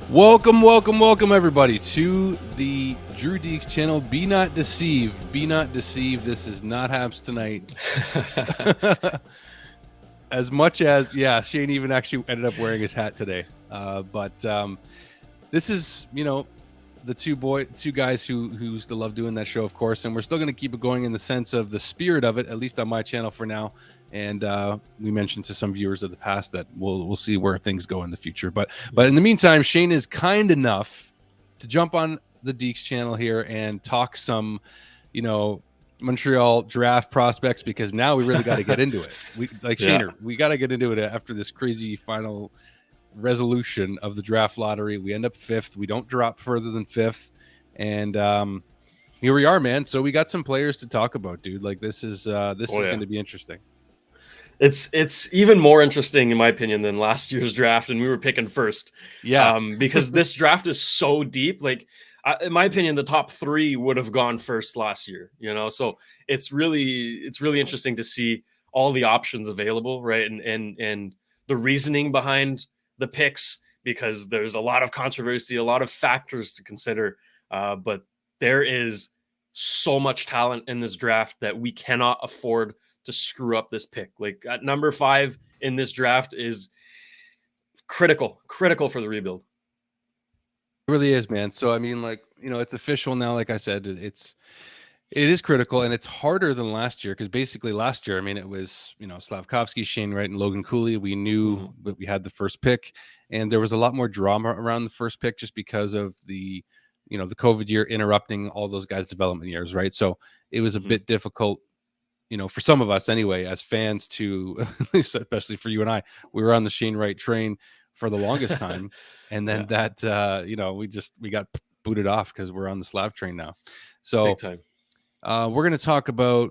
Welcome, everybody, to the Drew Deeks channel. Be not deceived. Be not deceived. This is not Habs tonight. As much as, Shane even actually ended up wearing his hat today. But this is, the two guys who used to love doing that show, of course, and we're still going to keep it going in the sense of the spirit of it, at least on my channel for now. And we mentioned to some viewers of the past that we'll see where things go in the future. But in the meantime, Shane is kind enough to jump on the Deeks channel here and talk some, Montreal draft prospects, because now we really got to get into it. Shaner, we got to get into it after this crazy final resolution of the draft lottery. We end up 5th. We don't drop further than 5th. And here we are, man. So we got some players to talk about, dude. Like this is going to be interesting. It's even more interesting, in my opinion, than last year's draft, and we were picking first. Because this draft is so deep. Like, in my opinion, the top 3 would have gone first last year. So it's really interesting to see all the options available, right? And the reasoning behind the picks, because there's a lot of controversy, a lot of factors to consider. But there is so much talent in this draft that we cannot afford to screw up this pick. Like at number 5 in this draft is critical for the rebuild. It really is, man. So I mean, it's official now. Like I said, it is critical, and it's harder than last year, because basically last year, I mean, it was Slavkovsky, Shane Wright, and Logan Cooley. We knew that we had the first pick, and there was a lot more drama around the first pick just because of the the COVID year interrupting all those guys' development years, right? So it was a bit difficult, for some of us anyway, as fans, to, especially for you and I, we were on the Shane Wright train for the longest time. And then we got booted off because we're on the Slav train now. So big time. We're going to talk about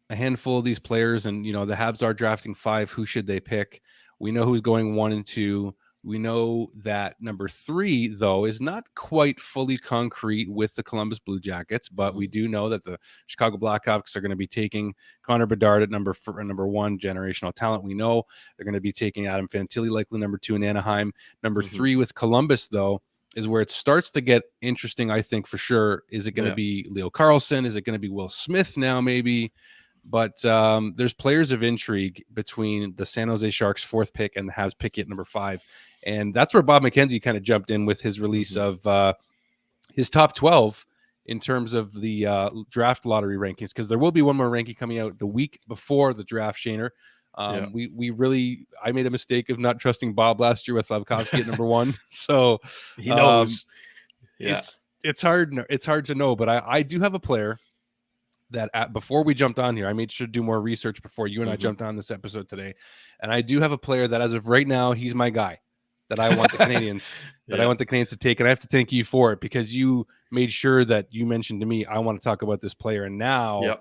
a handful of these players, and, the Habs are drafting 5. Who should they pick? We know who's going 1 and 2. We know that number 3, though, is not quite fully concrete with the Columbus Blue Jackets, but we do know that the Chicago Blackhawks are going to be taking Connor Bedard at number 1, generational talent. We know they're going to be taking Adam Fantilli, likely number 2 in Anaheim. Number 3 with Columbus, though, is where it starts to get interesting, I think, for sure. Is it going to be Leo Carlsson? Is it going to be Will Smith now, maybe? But there's players of intrigue between the San Jose Sharks' 4th pick and the Habs pick at number 5. And that's where Bob McKenzie kind of jumped in with his release of his top 12 in terms of the draft lottery rankings, because there will be one more ranking coming out the week before the draft, Shaner. I made a mistake of not trusting Bob last year with Slavkovsky at number 1. So he knows. It's hard to know, but I do have a player that before we jumped on here, I made sure to do more research before you and I jumped on this episode today. And I do have a player that, as of right now, he's my guy that I want the Canadiens I want the Canadiens to take. And I have to thank you for it, because you made sure that you mentioned to me, I want to talk about this player. And now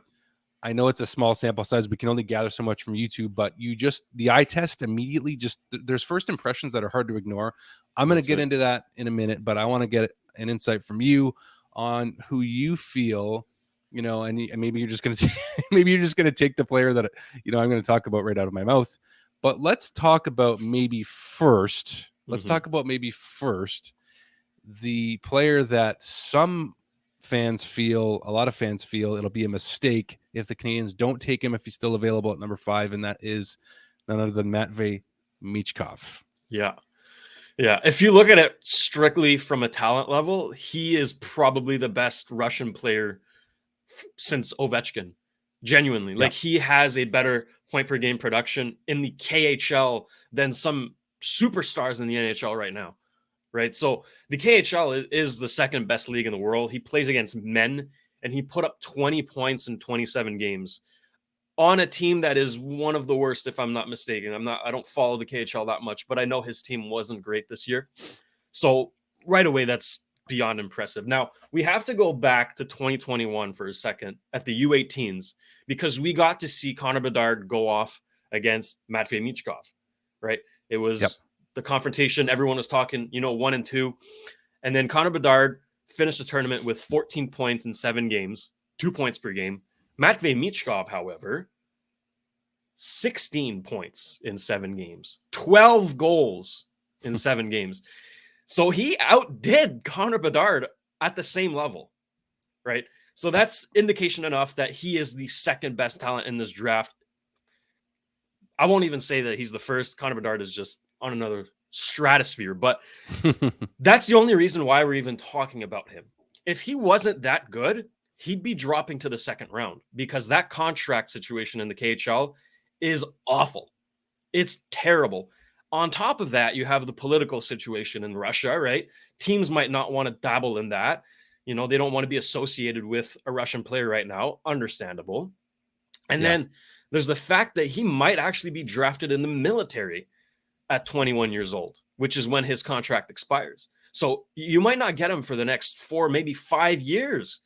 I know it's a small sample size. We can only gather so much from YouTube, but the eye test immediately, there's first impressions that are hard to ignore. I'm going to get into that in a minute, but I want to get an insight from you on who you feel, and maybe you're just going to take the player that, I'm going to talk about right out of my mouth. But let's talk about maybe first. Let's talk about maybe first the player that a lot of fans feel it'll be a mistake if the Canadiens don't take him if he's still available at number 5, and that is none other than Matvei Michkov. Yeah. If you look at it strictly from a talent level, he is probably the best Russian player since Ovechkin. Genuinely. Like, he has a better point per game production in the KHL than some superstars in the NHL right now. Right. So the KHL is the 2nd best league in the world. He plays against men, and he put up 20 points in 27 games on a team that is one of the worst, if I'm not mistaken. I don't follow the KHL that much, but I know his team wasn't great this year. So right away, that's beyond impressive. Now, we have to go back to 2021 for a second at the U18s, because we got to see Connor Bedard go off against Matvei Michkov, right? It was the confrontation. Everyone was talking, 1 and 2. And then Connor Bedard finished the tournament with 14 points in 7 games, 2 points per game. Matvei Michkov, however, 16 points in 7 games, 12 goals in 7 games. So he outdid Connor Bedard at the same level, right? So that's indication enough that he is the second best talent in this draft. I won't even say that he's the first. Connor Bedard is just on another stratosphere, but that's the only reason why we're even talking about him. If he wasn't that good, he'd be dropping to the second round because that contract situation in the KHL is awful. It's terrible. On top of that, you have the political situation in Russia, right? Teams might not want to dabble in that. You know, they don't want to be associated with a Russian player right now. Understandable. And then there's the fact that he might actually be drafted in the military at 21 years old, which is when his contract expires. So you might not get him for the next 4, maybe 5 years,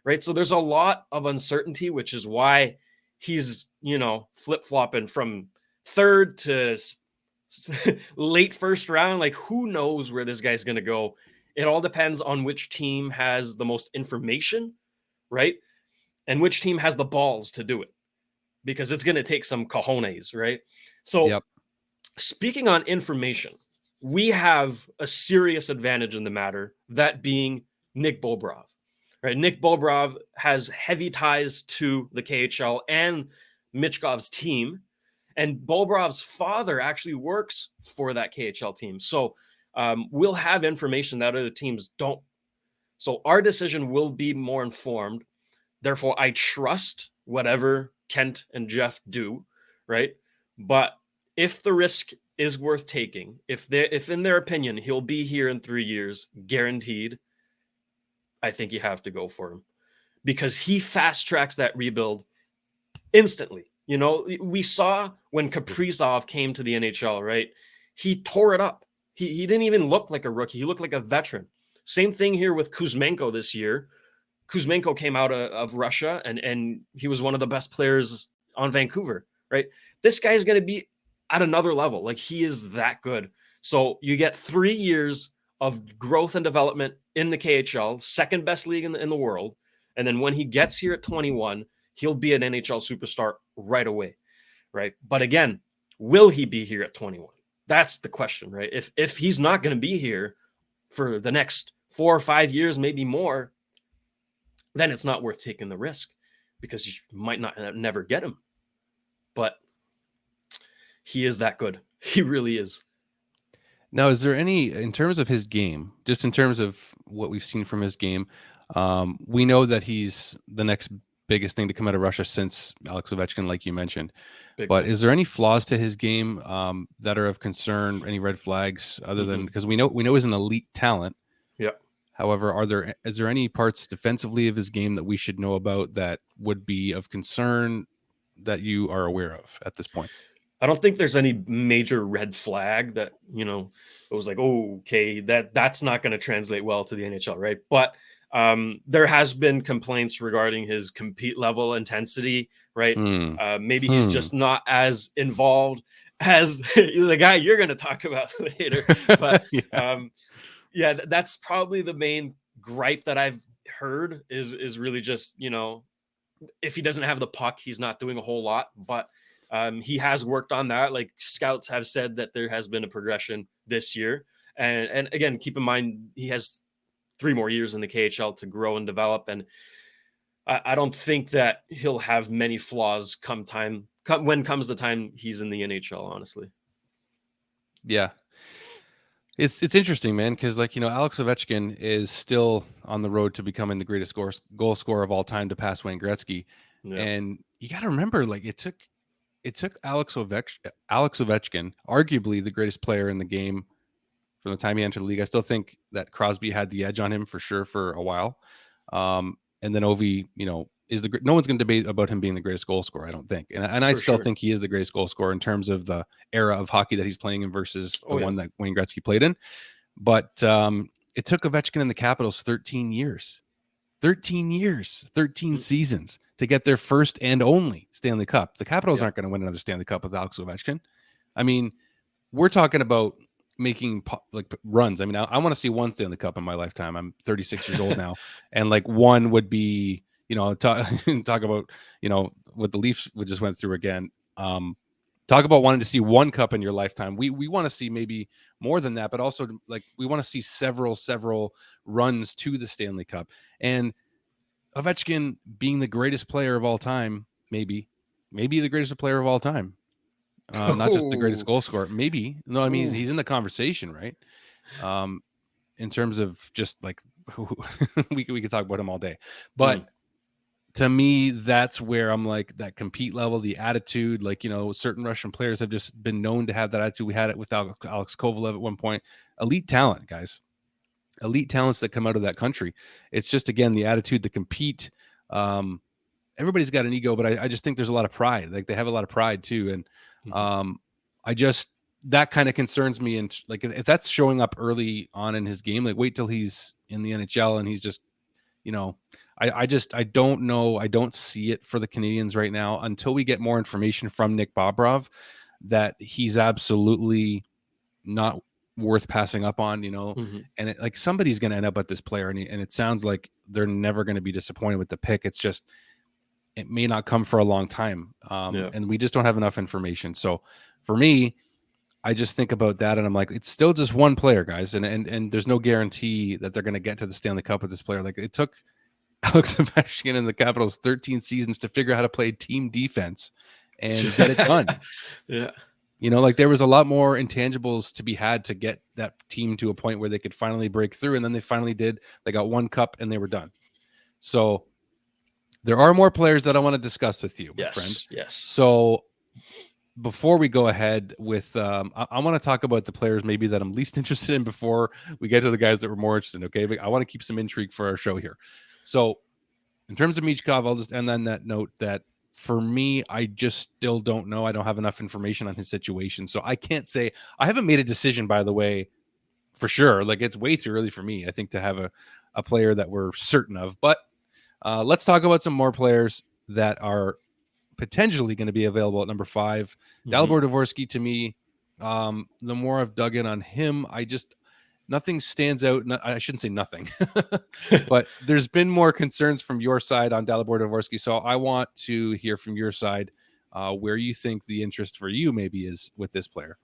right? So there's a lot of uncertainty, which is why he's, you know, flip-flopping from third to late first round. Like, who knows where this guy's going to go? It all depends on which team has the most information, right? And which team has the balls to do it, because it's going to take some cojones, right? So speaking on information, we have a serious advantage in the matter, that being Nick Bobrov, right? Nick Bobrov has heavy ties to the KHL and Michkov's team, and Bobrov's father actually works for that KHL team. So we'll have information that other teams don't. So our decision will be more informed. Therefore, I trust whatever Kent and Jeff do, right? But if the risk is worth taking, if in their opinion he'll be here in 3 years, guaranteed, I think you have to go for him, because he fast tracks that rebuild instantly. You know, we saw when Kaprizov came to the NHL, right? He tore it up. He didn't even look like a rookie. He looked like a veteran. Same thing here with Kuzmenko this year. Kuzmenko came out of Russia, and he was one of the best players on Vancouver, right? This guy is going to be at another level. Like, he is that good. So you get 3 years of growth and development in the KHL, second best league in the world. And then when he gets here at 21, he'll be an NHL superstar right away, right? But again, will he be here at 21? That's the question, right? If he's not going to be here for the next 4 or 5 years, maybe more, then it's not worth taking the risk, because you might never get him. But he is that good. He really is. Now, is there any, in terms of his game, just in terms of what we've seen from his game, we know that he's the next biggest thing to come out of Russia since Alex Ovechkin, like you mentioned. But is there any flaws to his game that are of concern? Any red flags other than, because we know he's an elite talent. Yeah. However, is there any parts defensively of his game that we should know about that would be of concern that you are aware of at this point? I don't think there's any major red flag that, you know, it was like, oh, okay, that's not going to translate well to the NHL, right? But there has been complaints regarding his compete level intensity, right? Maybe he's just not as involved as the guy you're going to talk about later. But that's probably the main gripe that I've heard is really just, you know, if he doesn't have the puck, he's not doing a whole lot. But he has worked on that. Like, scouts have said that there has been a progression this year. And again, keep in mind, he has 3 more years in the KHL to grow and develop. And I don't think that he'll have many flaws when comes the time he's in the NHL, honestly. Yeah. It's interesting, man, because, like, you know, Alex Ovechkin is still on the road to becoming the greatest goal scorer of all time to pass Wayne Gretzky. Yeah. And you got to remember, like, it took Alex Ovechkin, arguably the greatest player in the game from the time he entered the league. I still think that Crosby had the edge on him for sure for a while. And then Ovi, you know, no one's going to debate about him being the greatest goal scorer, I don't think. And I still think he is the greatest goal scorer in terms of the era of hockey that he's playing in versus the one that Wayne Gretzky played in. But it took Ovechkin and the Capitals 13 years, 13 seasons to get their first and only Stanley Cup. The Capitals aren't going to win another Stanley Cup with Alex Ovechkin. I mean, we're talking about making like runs. I mean, I want to see one Stanley Cup in my lifetime. I'm 36 years old now, and like one would be, you know, talk about, you know, what the Leafs just went through again. talk about wanting to see one cup in your lifetime. We want to see maybe more than that, but also like we want to see several runs to the Stanley Cup. And Ovechkin being the greatest player of all time, maybe the greatest player of all time. Not just the greatest goal scorer. Maybe. No, I mean he's in the conversation, right? In terms of just like we could talk about him all day. But to me, that's where I'm like that compete level, the attitude, like, you know, certain Russian players have just been known to have that attitude. We had it with Alex Kovalev at one point. Elite talent, guys. Elite talents that come out of that country. It's just, again, the attitude to compete. Everybody's got an ego, but I just think there's a lot of pride. Like they have a lot of pride too. And that kind of concerns me. And like, if that's showing up early on in his game, like wait till he's in the NHL and he's just, you know, I don't know. I don't see it for the Canadiens right now until we get more information from Nick Bobrov that he's absolutely not worth passing up on, you know. And it, like somebody's going to end up with this player, and it sounds like they're never going to be disappointed with the pick. It's just it may not come for a long time, and we just don't have enough information. So for me, I just think about that, and I'm like, it's still just one player, guys, and there's no guarantee that they're going to get to the Stanley Cup with this player. Like it took Alex Ovechkin and the Capitals 13 seasons to figure out how to play team defense and get it done. Yeah. You know, like there was a lot more intangibles to be had to get that team to a point where they could finally break through. And then they finally did. They got one cup and they were done. So there are more players that I want to discuss with you, my friend. Yes. So before we go ahead with, I want to talk about the players maybe that I'm least interested in before we get to the guys that we're more interested in. Okay. But I want to keep some intrigue for our show here. So in terms of Michkov, I'll just end on that note that for me, I just still don't know. I don't have enough information on his situation. So I can't say. I haven't made a decision, by the way, for sure. Like it's way too early for me, I think, to have a player that we're certain of. But let's talk about some more players that are potentially going to be available at number 5. Dalibor Dvorsky, to me, the more I've dug in on him, nothing stands out. I shouldn't say nothing, but there's been more concerns from your side on Dalibor Dvorsky. So I want to hear from your side where you think the interest for you maybe is with this player.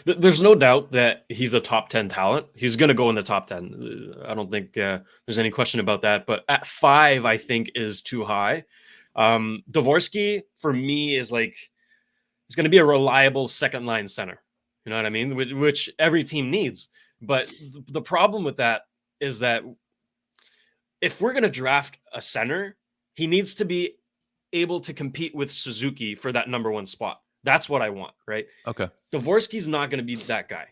There's no doubt that he's a top 10 talent. He's going to go in the top 10. I don't think there's any question about that. But at 5, I think is too high. Dvorsky, for me, is like, it's going to be a reliable second line center. You know what I mean? Which every team needs. But the problem with that is that if we're going to draft a center, he needs to be able to compete with Suzuki for that number 1 spot. That's what I want, right? Okay. Dvorsky's not going to be that guy,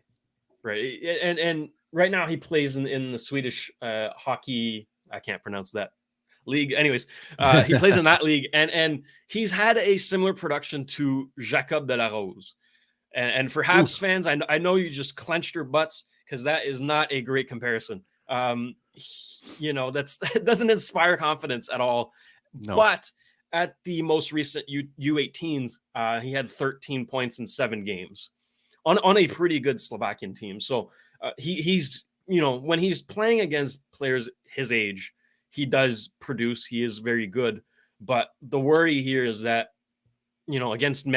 right? And right now he plays in the Swedish hockey. I can't pronounce that league. Anyways, he plays in that league, and he's had a similar production to Jacob de la Rose. And for Habs fans, I know you just clenched your butts because that is not a great comparison. You know, that doesn't inspire confidence at all. No. But at the most recent U18s, he had 13 points in 7 games on a pretty good Slovakian team. So he's, you know, when he's playing against players his age, he does produce. He is very good. But the worry here is that, you know, against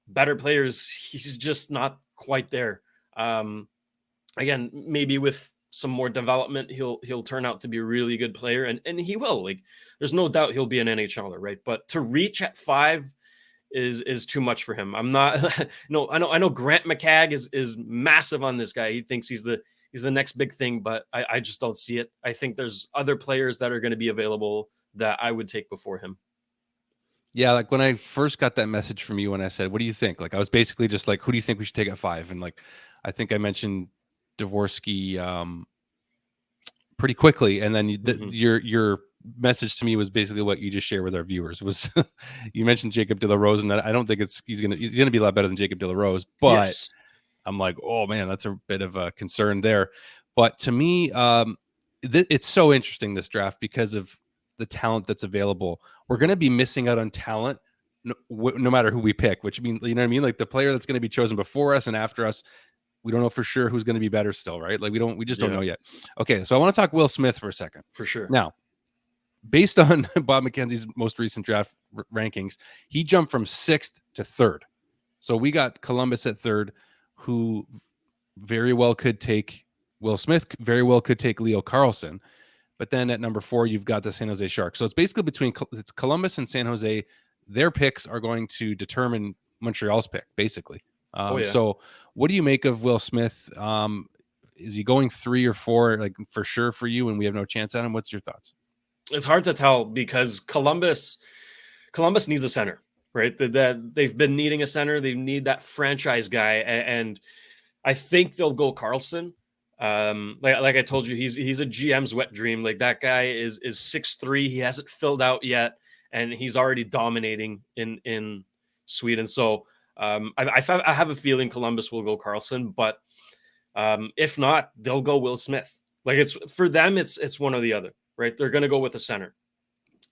better players, he's just not quite there. Again, maybe with some more development, he'll turn out to be a really good player, and he will. Like, there's no doubt he'll be an NHLer, right? But to reach at 5 is too much for him. I'm not. No, I know Grant McCagg is massive on this guy. He thinks he's the next big thing, but I just don't see it. I think there's other players that are going to be available that I would take before him. Yeah, like when I first got that message from you and I said, what do you think? Like, I was basically just like, who do you think we should take at 5? And like, I think I mentioned Dvorsky pretty quickly. And then your message to me was basically what you just shared with our viewers was you mentioned Jacob de la Rose, and that I don't think he's gonna be a lot better than Jacob de la Rose, but yes. I'm like, oh man, that's a bit of a concern there. But to me, it's so interesting, this draft, because of the talent that's available. We're going to be missing out on talent no matter who we pick, which means, you know what I mean? Like the player that's going to be chosen before us and after us, we don't know for sure who's going to be better still, right? Like we just don't know yet. Okay. So I want to talk Will Smith for a second. For sure. Now, based on Bob McKenzie's most recent draft rankings, he jumped from 6th to 3rd. So we got Columbus at 3rd, who very well could take Will Smith, very well could take Leo Carlsson. But then at number 4, you've got the San Jose Sharks. So it's basically it's Columbus and San Jose. Their picks are going to determine Montreal's pick, basically. So what do you make of Will Smith? Is he going 3 or 4, like for sure for you, and we have no chance at him? What's your thoughts? It's hard to tell because Columbus needs a center, right? That they've been needing a center. They need that franchise guy, and I think they'll go Carlson. Like I told you, he's a GM's wet dream. Like that guy is 6'3". He hasn't filled out yet, and he's already dominating in Sweden. So I have a feeling Columbus will go Carlson, but if not, they'll go Will Smith. Like it's for them, it's one or the other, right? They're gonna go with a center.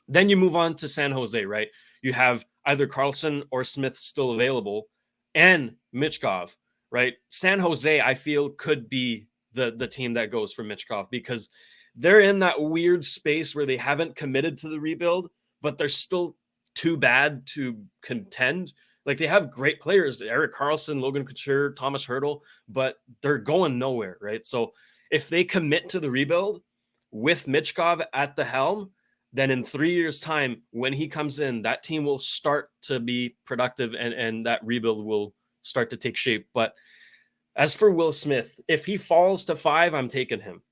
Then you move on to San Jose, right? You have either Carlson or Smith still available, and Michkov, right? San Jose, I feel, could be the team that goes for Michkov because they're in that weird space where they haven't committed to the rebuild, but they're still too bad to contend. Like they have great players, Erik Karlsson, Logan Couture, Thomas Hertl, but they're going nowhere, right? So if they commit to the rebuild with Michkov at the helm, then in 3 years' time, when he comes in, that team will start to be productive and that rebuild will start to take shape. But as for Will Smith, if he falls to 5, I'm taking him.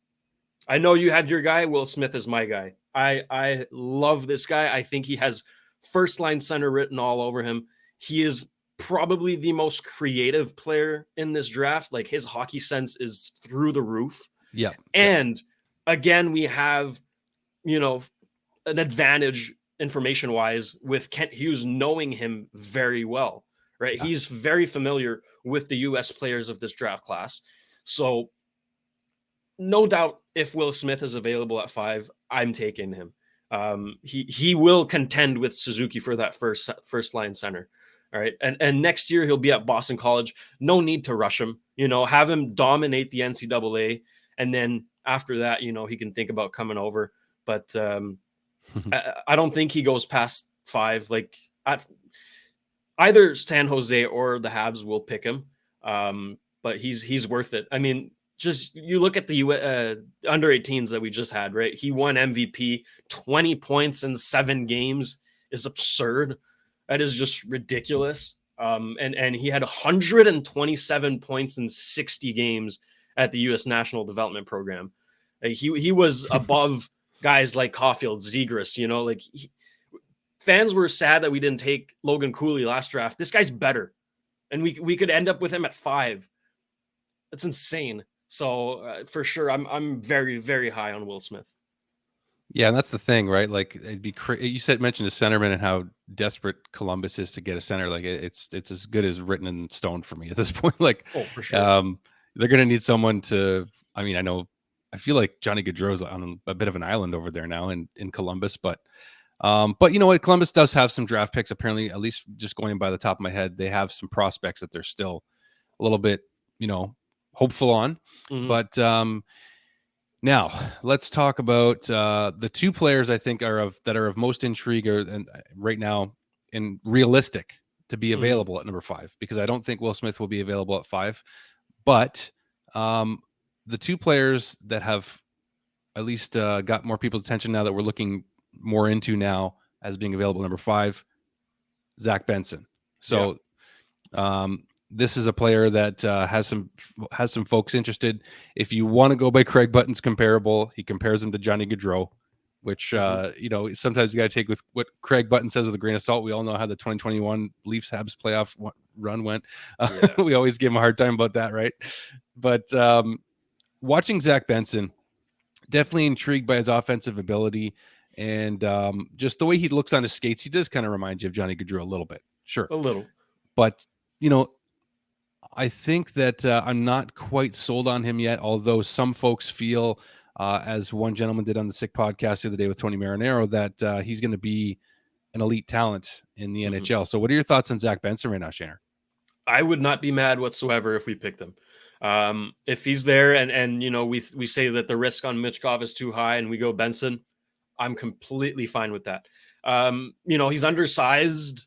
I know you have your guy. Will Smith is my guy. I love this guy. I think he has first line center written all over him. He is probably the most creative player in this draft. Like his hockey sense is through the roof. Yeah. And again, we have, an advantage information wise with Kent Hughes knowing him very well, right? Yeah. He's very familiar with the US players of this draft class. So no doubt if Will Smith is available at 5, I'm taking him. He will contend with Suzuki for that first line center. All right. And next year he'll be at Boston College. No need to rush him, have him dominate the NCAA. And then after that, he can think about coming over. But I don't think he goes past 5. Like either San Jose or the Habs will pick him. But he's worth it. I mean, just you look at the under 18s that we just had, right? He won MVP, 20 points in 7 games is absurd. That is just ridiculous. And he had 127 points in 60 games at the U.S. National Development Program. He was above guys like Caulfield, Zegras, fans were sad that we didn't take Logan Cooley last draft. This guy's better. And we could end up with him at 5. That's insane. So for sure, I'm very, very high on Will Smith. Yeah, and that's the thing, right? Like it'd be mentioned a centerman and how desperate Columbus is to get a center. Like it's as good as written in stone for me at this point. Like, oh, for sure. They're gonna need someone to. I mean, I feel like Johnny Gaudreau's on a bit of an island over there now in Columbus, but you know what? Columbus does have some draft picks. Apparently, at least just going by the top of my head, they have some prospects that they're still a little bit, hopeful on. Mm-hmm. But now let's talk about the 2 players I think are of most intrigue and right now and realistic to be available at number 5, because I don't think Will Smith will be available at 5. But the 2 players that have at least got more people's attention now that we're looking more into now as being available, number 5, Zach Benson. So this is a player that has some folks interested. If you want to go by Craig Button's comparable, he compares him to Johnny Gaudreau, which sometimes you got to take with what Craig Button says with a grain of salt. We all know how the 2021 Leafs Habs playoff run went. We always give him a hard time about that, right? But watching Zach Benson, definitely intrigued by his offensive ability and just the way he looks on his skates. He does kind of remind you of Johnny Gaudreau a little bit, sure, a little, but I think that I'm not quite sold on him yet, although some folks feel, as one gentleman did on the Sick podcast the other day with Tony Marinaro, that he's going to be an elite talent in the NHL. So what are your thoughts on Zach Benson right now, Shanner? I would not be mad whatsoever if we picked him. If he's there and we say that the risk on Michkov is too high and we go Benson, I'm completely fine with that. He's undersized.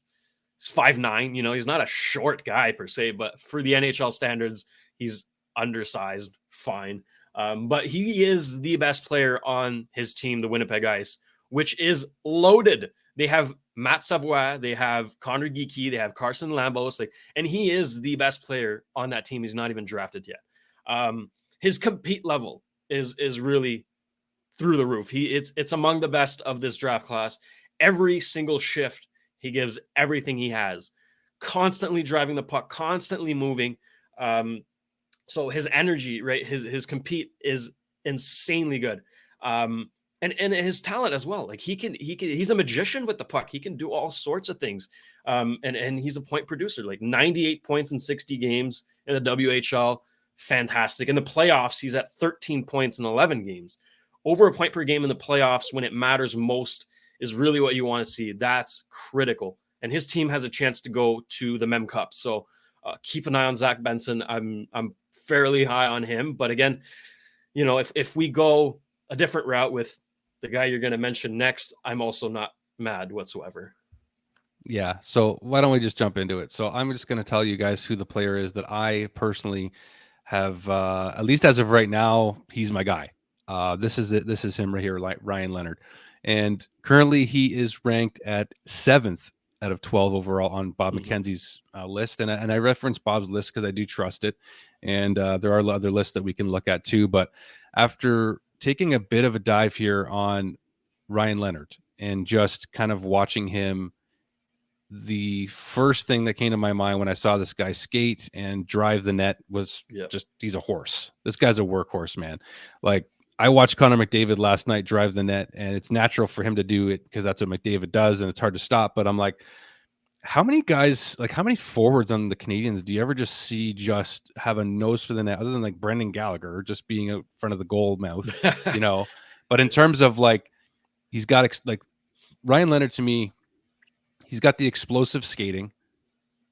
He's 5'9". He's not a short guy per se, but for the NHL standards, he's undersized. Fine. But he is the best player on his team, the Winnipeg Ice, which is loaded. They have Matt Savoie, they have Connor Geekie, they have Carson Lambos, and he is the best player on that team. He's not even drafted yet. His compete level is really through the roof. It's among the best of this draft class. Every single shift, he gives everything he has, constantly driving the puck, constantly moving. So his energy, right? His compete is insanely good. And his talent as well. Like he's a magician with the puck. He can do all sorts of things. And he's a point producer, like 98 points in 60 games in the WHL. Fantastic. In the playoffs, he's at 13 points in 11 games. Over a point per game in the playoffs when it matters most is really what you want to see. That's critical. And his team has a chance to go to the Mem Cup. So keep an eye on Zach Benson. I'm fairly high on him. But again, if we go a different route with the guy you're going to mention next, I'm also not mad whatsoever. Yeah. So why don't we just jump into it? So I'm just going to tell you guys who the player is that I personally have, at least as of right now, he's my guy. This is him right here, like Ryan Leonard. And currently he is ranked at 7th out of 12 overall on Bob McKenzie's list. And I reference Bob's list because I do trust it. And there are other lists that we can look at too. But after taking a bit of a dive here on Ryan Leonard and just kind of watching him, the first thing that came to my mind when I saw this guy skate and drive the net was just, he's a horse. This guy's a workhorse, man. Like, I watched Connor McDavid last night drive the net, and it's natural for him to do it because that's what McDavid does, and it's hard to stop. But I'm like, how many guys, like how many forwards on the Canadiens do you ever just see just have a nose for the net, other than like Brendan Gallagher just being out front of the goal mouth, But in terms of like, he's got like Ryan Leonard, to me, he's got the explosive skating,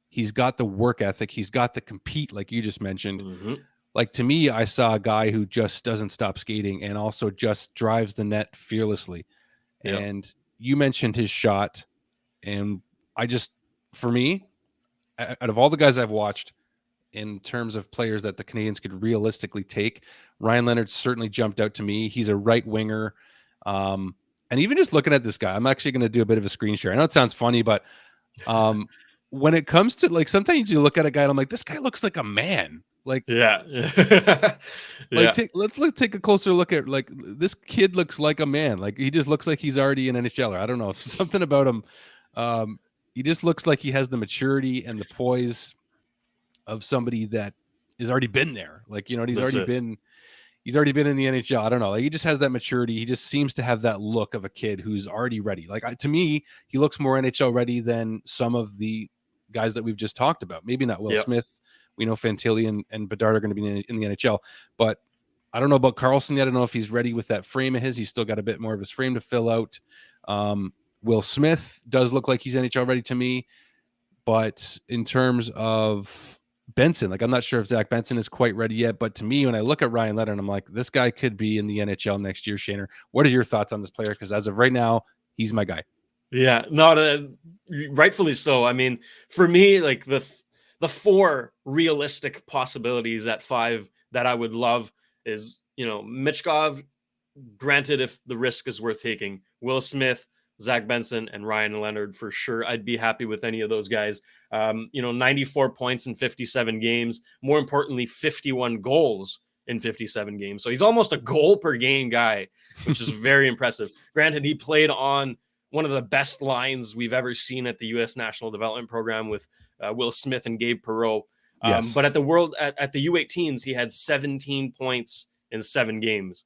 he's got the work ethic, he's got the compete, like you just mentioned. Like, to me, I saw a guy who just doesn't stop skating and also just drives the net fearlessly. And you mentioned his shot. And for me, out of all the guys I've watched in terms of players that the Canadiens could realistically take, Ryan Leonard certainly jumped out to me. He's a right winger. And even just looking at this guy, I'm actually going to do a bit of a screen share. I know it sounds funny, but when it comes to, like, sometimes you look at a guy and I'm like, this guy looks like a man. Like, let's take a closer look at, like, this kid looks like a man. Like, he just looks like he's already an NHLer. I don't know, something about him. He just looks like he has the maturity and the poise of somebody that has already been there. Like, he's already been in the NHL. I don't know. Like, he just has that maturity. He just seems to have that look of a kid who's already ready. Like, to me, he looks more NHL ready than some of the guys that we've just talked about. Maybe not Will Smith. We know Fantilli and Bedard are going to be in the NHL, but I don't know about Carlson yet. I don't know if he's ready with that frame of his. He's still got a bit more of his frame to fill out. Will Smith does look like he's NHL ready to me, but in terms of Benson, like, I'm not sure if Zach Benson is quite ready yet, but to me, when I look at Ryan Leonard, I'm like, this guy could be in the NHL next year. Shaner, what are your thoughts on this player? Because as of right now, he's my guy. Yeah, rightfully so. I mean, for me, like, the 4 realistic possibilities at 5 that I would love is, Michkov, granted, if the risk is worth taking, Will Smith, Zach Benson, and Ryan Leonard for sure. I'd be happy with any of those guys. 94 points in 57 games. More importantly, 51 goals in 57 games. So he's almost a goal per game guy, which is very impressive. Granted, he played on one of the best lines we've ever seen at the U.S. National Development Program with Will Smith and Gabe Perreault. But at the U18s, he had 17 points in 7 games.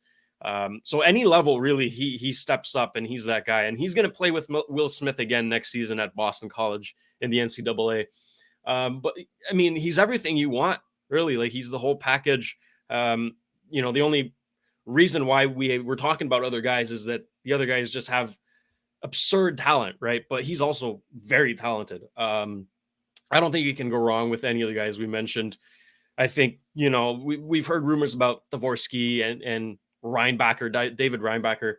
So any level, really, he steps up, and he's that guy. And he's going to play with Will Smith again next season at Boston College in the NCAA. But, I mean, he's everything you want, really. Like, he's the whole package. The only reason why we're talking about other guys is that the other guys just have absurd talent, right? But he's also very talented. I don't think you can go wrong with any of the guys we mentioned. I think, we've heard rumors about Dvorsky and Reinbacher, David Reinbacher.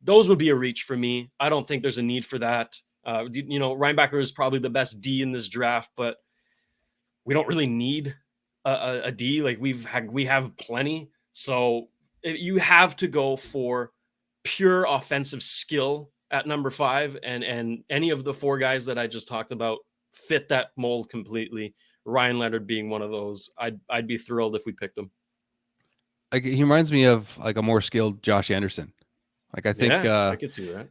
those would be a reach for me. I don't think there's a need for that. Reinbacher is probably the best D in this draft, but we don't really need a D. Like we have plenty. So you have to go for pure offensive skill at number 5, and any of the 4 guys that I just talked about fit that mold completely. Ryan Leonard being one of those. I'd be thrilled if we picked him. Like, he reminds me of like a more skilled Josh Anderson. Like, I think I could see that.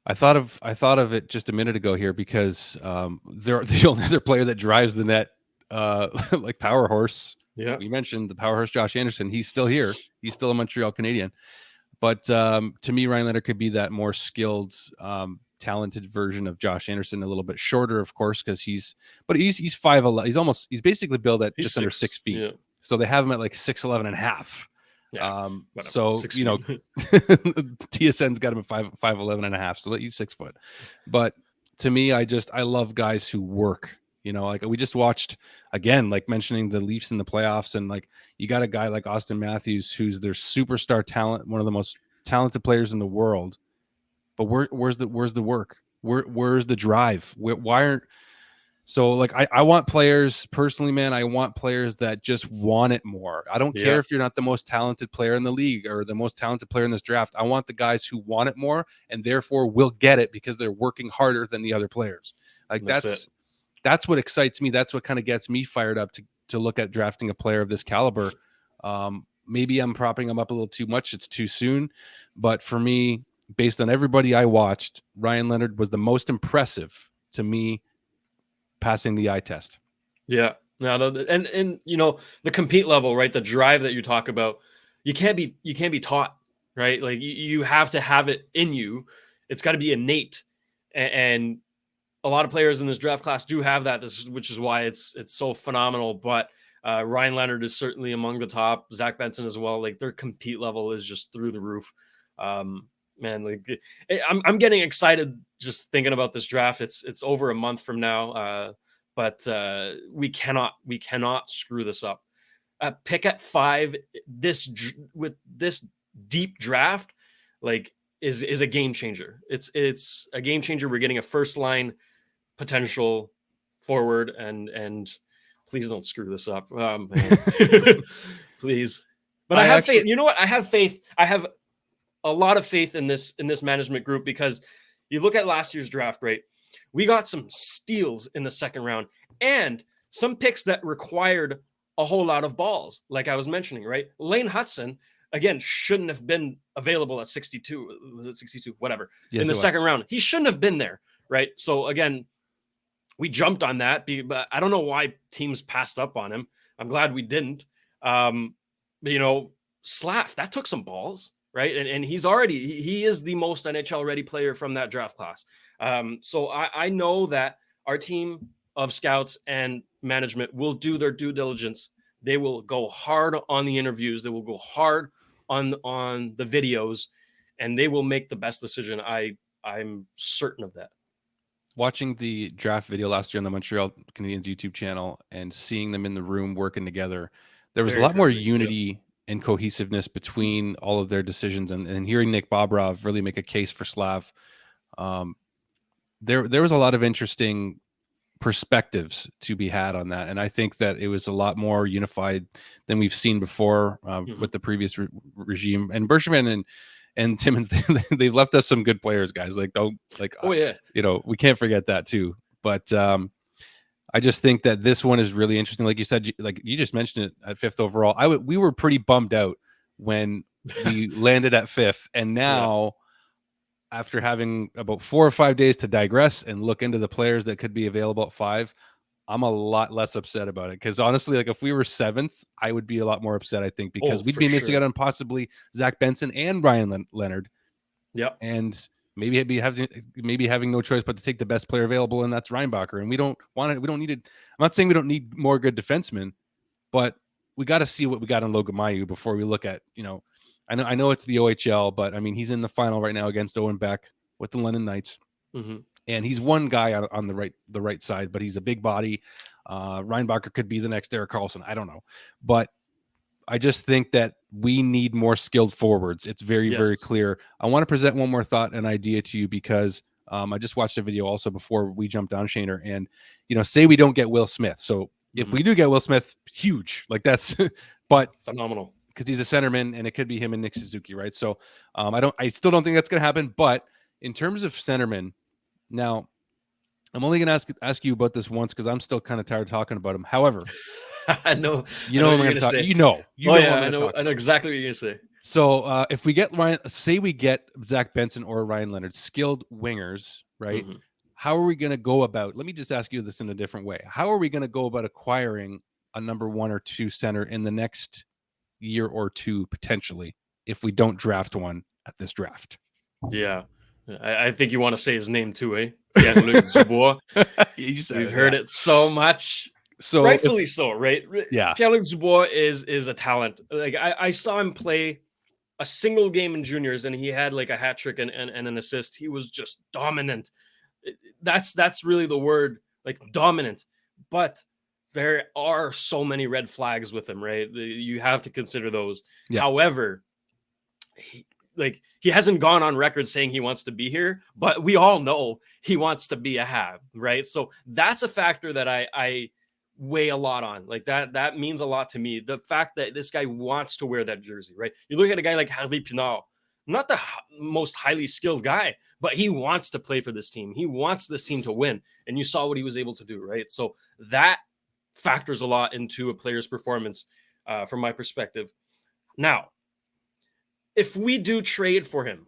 I thought of it just a minute ago here because they're the only other player that drives the net, like power horse. Yeah, we mentioned the power horse Josh Anderson. He's still here. He's still a Montreal Canadian. But to me, Ryan Leonard could be that more skilled, talented version of Josh Anderson. A little bit shorter, of course, because he's 5'11". He's basically built at just under 6 feet. Yeah. So they have him at like 6'11" and a half. Yeah, so TSN's got him at 5'11" and a half. So he's 6 foot. But to me, I love guys who work. Like we just watched again, like mentioning the Leafs in the playoffs, and like you got a guy like Austin Matthews, who's their superstar talent, one of the most talented players in the world. But where's the work? Where's the drive? Why aren't so like I want players personally, man. I want players that just want it more. I don't care if you're not the most talented player in the league or the most talented player in this draft. I want the guys who want it more and therefore will get it because they're working harder than the other players. Like that's what excites me. That's what kind of gets me fired up to look at drafting a player of this caliber. Maybe I'm propping him up a little too much. It's too soon. But for me, based on everybody I watched, Ryan Leonard was the most impressive to me, passing the eye test. Yeah. No, and the compete level, right? The drive that you talk about, you can't be taught, right? Like you have to have it in you. It's got to be innate. And a lot of players in this draft class do have that, which is why it's so phenomenal. But Ryan Leonard is certainly among the top. Zach Benson as well. Like their compete level is just through the roof. Man, like I'm getting excited just thinking about this draft. It's over a month from now, but we cannot screw this up. Pick at 5 with this deep draft, like is a game changer. It's a game changer. We're getting a first line potential forward, and please don't screw this up, please. But I have faith. You know what? I have faith. I have a lot of faith in this management group, because you look at last year's draft, right? We got some steals in the second round and some picks that required a whole lot of balls. Like I was mentioning, right? Lane Hudson, again, shouldn't have been available at 62. Was it 62? Whatever. Yes, in the second round. He shouldn't have been there, right? So again, we jumped on that, but I don't know why teams passed up on him. I'm glad we didn't. Slav, that took some balls. Right. And he is the most NHL ready player from that draft class. So I know that our team of scouts and management will do their due diligence. They will go hard on the interviews. They will go hard on the videos, and they will make the best decision. I'm certain of that. Watching the draft video last year on the Montreal Canadiens YouTube channel and seeing them in the room working together, there was a lot more unity and cohesiveness between all of their decisions, and hearing Nick Bobrov really make a case for Slav. There was a lot of interesting perspectives to be had on that, and I think that it was a lot more unified than we've seen before with the previous regime. And Bergevin and Timmins, they've left us some good players, guys. Like we can't forget that too. But I just think that this one is really interesting. Like you said, like you just mentioned it at 5th overall. We were pretty bummed out when we landed at 5th, and now after having about 4 or 5 days to digress and look into the players that could be available at 5, I'm a lot less upset about it. Because honestly, like if we were 7th, I would be a lot more upset, I think, because we'd be missing out on possibly Zach Benson and Ryan Leonard. Yeah, and maybe having no choice but to take the best player available, and that's Reinbacher. And we don't want it. We don't need it. I'm not saying we don't need more good defensemen, but we got to see what we got in Logan Mailloux before we look at, I know it's the OHL, but I mean, he's in the final right now against Owen Beck with the London Knights. And he's one guy on the right side, but he's a big body. Reinbacher could be the next Derek Carlson. I don't know, but I just think that we need more skilled forwards. It's very, very clear. I want to present one more thought and idea to you because I just watched a video also before we jumped on, Shaner, and, say we don't get Will Smith. So if we do get Will Smith, huge. Like that's, but phenomenal. Because he's a centerman and it could be him and Nick Suzuki, right? So I still don't think that's going to happen. But in terms of centerman, now I'm only going to ask you about this once because I'm still kind of tired of talking about him. However, I know what I'm going to talk. Say. I know exactly what you're going to say. So if we get say we get Zach Benson or Ryan Leonard, skilled wingers, right? Mm-hmm. How are we going to go about? Let me just ask you this in a different way. How are we going to go about acquiring a number 1 or 2 center in the next year or two potentially if we don't draft one at this draft? Yeah, I think you want to say his name too, eh? Pierre-Luc Dubois. We've heard it so much. So rightfully so, right? Yeah. Pierre-Luc Dubois is a talent. Like I saw him play a single game in juniors and he had like a hat trick and an assist. He was just dominant. That's really the word, like dominant. But there are so many red flags with him, right? You have to consider those. Yeah. However, he hasn't gone on record saying he wants to be here, but we all know he wants to be a Hab, right? So that's a factor that I weigh a lot on. Like that means a lot to me. The fact that this guy wants to wear that jersey, right? You look at a guy like Harvey Pinard, not the most highly skilled guy, but he wants to play for this team. He wants this team to win. And you saw what he was able to do, right? So that factors a lot into a player's performance from my perspective. Now, if we do trade for him,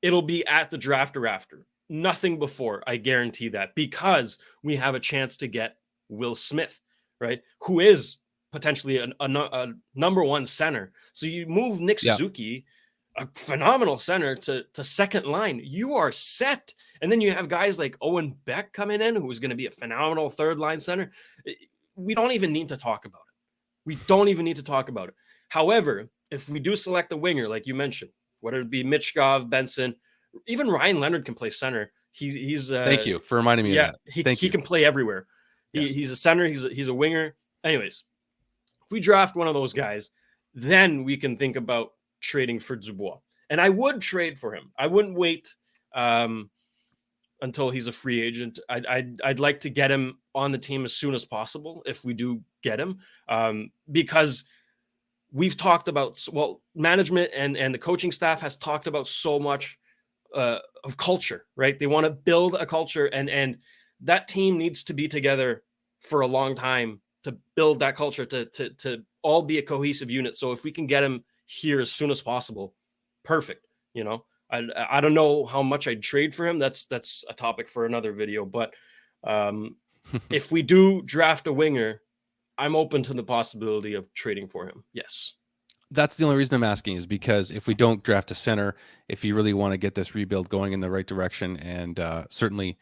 it'll be at the draft or after. Nothing before, I guarantee that, because we have a chance to get Will Smith, right? Who is potentially a number 1 center. So you move Nick Suzuki, a phenomenal center, to second line. You are set. And then you have guys like Owen Beck coming in, who's going to be a phenomenal third line center. We don't even need to talk about it. However, if we do select a winger, like you mentioned, whether it be Michkov, Benson, even Ryan Leonard can play center. He's thank you for reminding me of that. He can play everywhere. He's a center. He's a winger. Anyways, if we draft one of those guys, then we can think about trading for Dubois. And I would trade for him. I wouldn't wait until he's a free agent. I'd like to get him on the team as soon as possible if we do get him, because we've talked about, management and the coaching staff has talked about so much of culture, right? They want to build a culture, and that team needs to be together for a long time to build that culture, to all be a cohesive unit. So if we can get him here as soon as possible, perfect. I don't know how much I'd trade for him. That's a topic for another video. But if we do draft a winger, I'm open to the possibility of trading for him. Yes. That's the only reason I'm asking, is because if we don't draft a center, if you really want to get this rebuild going in the right direction, and certainly,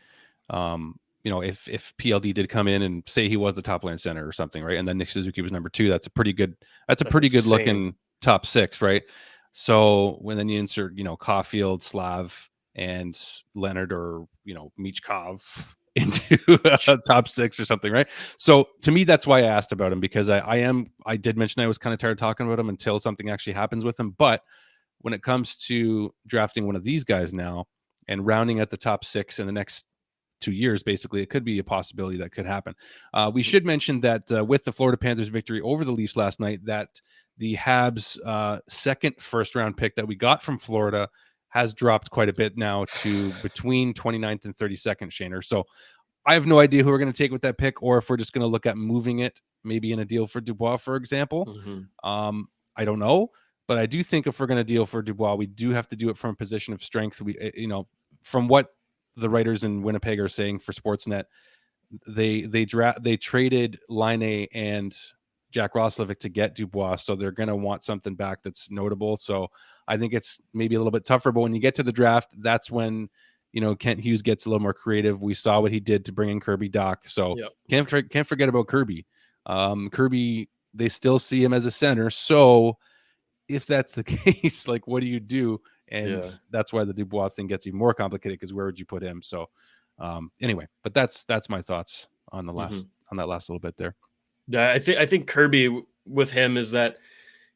if PLD did come in and say he was the top line center or something, right, and then Nick Suzuki was number 2, that's a pretty good looking top 6, right? So when then you insert, Caulfield, Slav, and Leonard, or Michkov into top 6 or something, right? So to me, that's why I asked about him, because I did mention I was kind of tired of talking about him until something actually happens with him. But when it comes to drafting one of these guys now and rounding at the top 6 in the next 2 years, basically, it could be a possibility that could happen. We should mention that with the Florida Panthers victory over the Leafs last night, that the Habs second first-round pick that we got from Florida has dropped quite a bit now to between 29th and 32nd, Shaner. So I have no idea who we're going to take with that pick, or if we're just going to look at moving it, maybe in a deal for Dubois, for example. Mm-hmm. I don't know, but I do think if we're going to deal for Dubois, we do have to do it from a position of strength. From what the writers in Winnipeg are saying for Sportsnet, they traded Laine and Jack Roslovic to get Dubois, so they're going to want something back that's notable. So I think it's maybe a little bit tougher, but when you get to the draft, that's when Kent Hughes gets a little more creative. We saw what he did to bring in Kirby Dach, so can't forget about Kirby. Kirby, they still see him as a center, so if that's the case, like, what do you do? And that's why the Dubois thing gets even more complicated, because where would you put him? So anyway, but that's my thoughts on the last on that last little bit there. Yeah, I think Kirby with him is that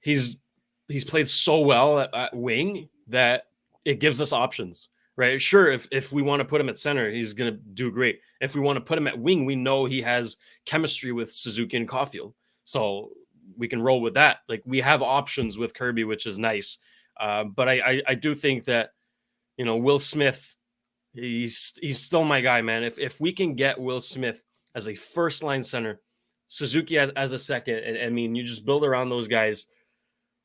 he's played so well at wing that it gives us options, right? Sure, if we want to put him at center, he's going to do great. If we want to put him at wing, we know he has chemistry with Suzuki and Caulfield, so we can roll with that. Like, we have options with Kirby, which is nice. But I do think that, you know, Will Smith, he's still my guy, man. If we can get Will Smith as a first line center, Suzuki as a second, and I mean, you just build around those guys.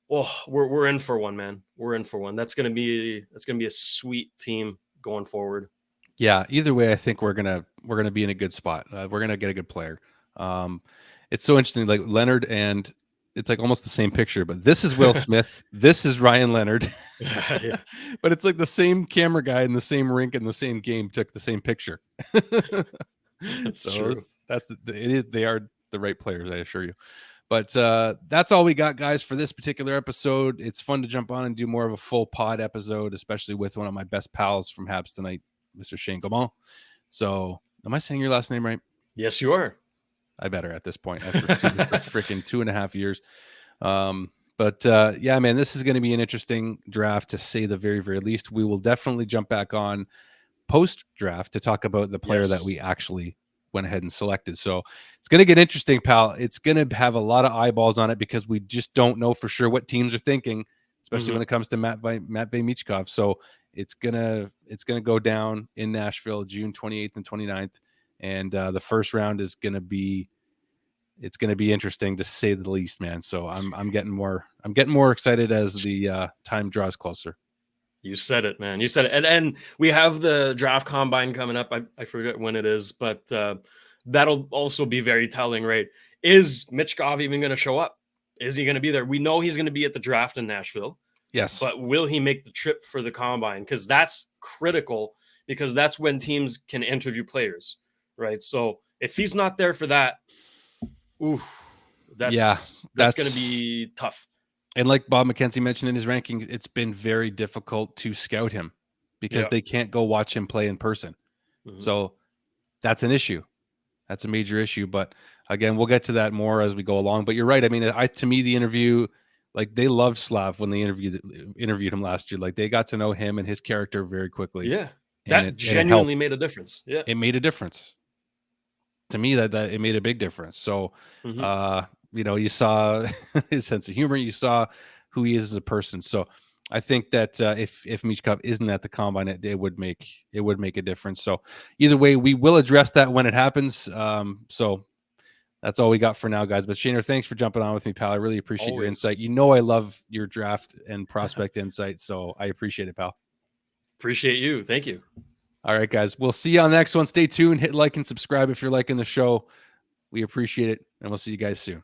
Oh, we're in for one, man. We're in for one. That's gonna be a sweet team going forward. Yeah. Either way, I think we're gonna be in a good spot. We're gonna get a good player. It's so interesting. Like Leonard, and it's like almost the same picture, but this is Will Smith. This is Ryan Leonard. Yeah. But it's like the same camera guy in the same rink in the same game took the same picture. That's so true. They are the right players, I assure you. But that's all we got, guys, for this particular episode. It's fun to jump on and do more of a full pod episode, especially with one of my best pals from Habs tonight, Mr. Shane Gaumont. So, am I saying your last name right? Yes, you are. I better at this point after freaking 2.5 years. Yeah, man, this is going to be an interesting draft, to say the very, very least. We will definitely jump back on post-draft to talk about the player that we actually went ahead and selected. So it's going to get interesting, pal. It's going to have a lot of eyeballs on it because we just don't know for sure what teams are thinking, especially when it comes to Matvei Michkov. So it's gonna go down in Nashville June 28th and 29th. And the first round is going to be interesting, to say the least, man. So I'm getting more excited as the time draws closer. You said it, man. You said it. And we have the draft combine coming up. I forget when it is, but that'll also be very telling, right? Is Michkov even going to show up? Is he going to be there? We know he's going to be at the draft in Nashville. Yes. But will he make the trip for the combine? Because that's critical, because that's when teams can interview players, right? So if he's not there for that, that's going to be tough. And like Bob McKenzie mentioned in his ranking, it's been very difficult to scout him because they can't go watch him play in person. So that's an issue. That's a major issue. But again, we'll get to that more as we go along. But you're right. I mean, to me, the interview, like, they loved Slav when they interviewed him last year. Like, they got to know him and his character very quickly. Yeah, that genuinely made a difference. Yeah, it made a difference. To me, that it made a big difference. So, you know, you saw his sense of humor. You saw who he is as a person. So I think that if Michkov isn't at the combine, it would make a difference. So either way, we will address that when it happens. So that's all we got for now, guys. But Shaner, thanks for jumping on with me, pal. I really appreciate your insight. You know, I love your draft and prospect insight. So I appreciate it, pal. Appreciate you. Thank you. All right, guys. We'll see you on the next one. Stay tuned. Hit like and subscribe if you're liking the show. We appreciate it. And we'll see you guys soon.